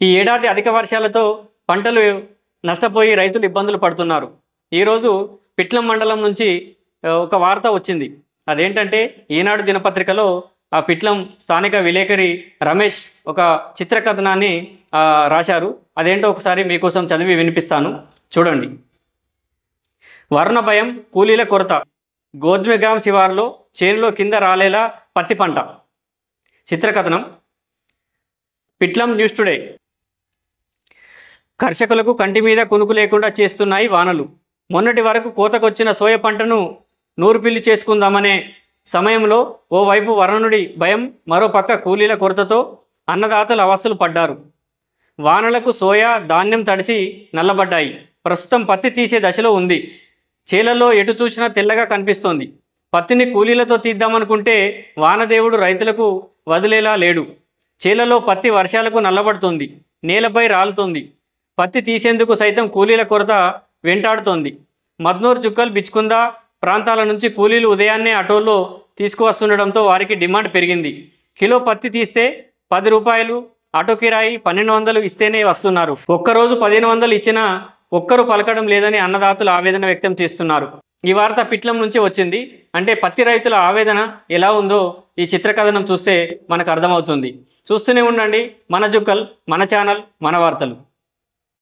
ఈ ఏడాది అధిక వర్షాలతో పంటలు నష్టపోయి రైతులు ఇబ్బందులు పడుతున్నారు. ఈరోజు పిట్లం మండలం నుంచి ఒక వార్త వచ్చింది. అదేంటంటే ఈనాడు దినపత్రికలో ఆ పిట్లం స్థానిక విలేకరి రమేష్ ఒక చిత్రకథనాన్ని రాశారు. అదేంటో ఒకసారి మీకోసం చదివి వినిపిస్తాను, చూడండి. వరుణ భయం, కూలీల కొరత, గోధుమగ్రామ్ శివారులో చేనులో కింద రాలేలా పత్తి పంట. చిత్రకథనం. పిట్లం న్యూస్ టుడే. కర్షకులకు కంటి మీద కునుకు లేకుండా చేస్తున్నాయి వానలు. మొన్నటి వరకు కోతకొచ్చిన సోయ పంటను నూరుపిల్లి చేసుకుందామనే సమయంలో ఓవైపు వరుణుడి భయం, మరోపక్క కూలీల కొరతతో అన్నదాతలు అవస్థలు పడ్డారు. వానలకు సోయా ధాన్యం తడిసి నల్లబడ్డాయి. ప్రస్తుతం పత్తి తీసే దశలో ఉంది. చేలల్లో ఎటు చూసినా తెల్లగా కనిపిస్తోంది. పత్తిని కూలీలతో తీద్దామనుకుంటే వానదేవుడు రైతులకు వదిలేలా లేడు. చేలలో పత్తి వర్షాలకు నల్లబడుతోంది, నేలపై రాలుతోంది. పత్తి తీసేందుకు సైతం కూలీల కొరత వెంటాడుతోంది. మద్నూర్, జుక్కల్, బిచ్కుంద ప్రాంతాల నుంచి కూలీలు ఉదయాన్నే ఆటోల్లో తీసుకువస్తుండడంతో వారికి డిమాండ్ పెరిగింది. కిలో పత్తి తీస్తే 10 రూపాయలు, ఆటో కిరాయి 1200 ఇస్తేనే వస్తున్నారు. ఒక్కరోజు 1500 ఇచ్చినా ఒక్కరు పలకడం లేదని అన్నదాతలు ఆవేదన వ్యక్తం చేస్తున్నారు. ఈ వార్త పిట్లం నుంచి వచ్చింది. అంటే పత్తి రైతుల ఆవేదన ఎలా ఉందో ఈ చిత్రకథనం చూస్తే మనకు అర్థమవుతుంది. చూస్తూనే ఉండండి మన జుక్కల్, మన ఛానల్, మన వార్తలు.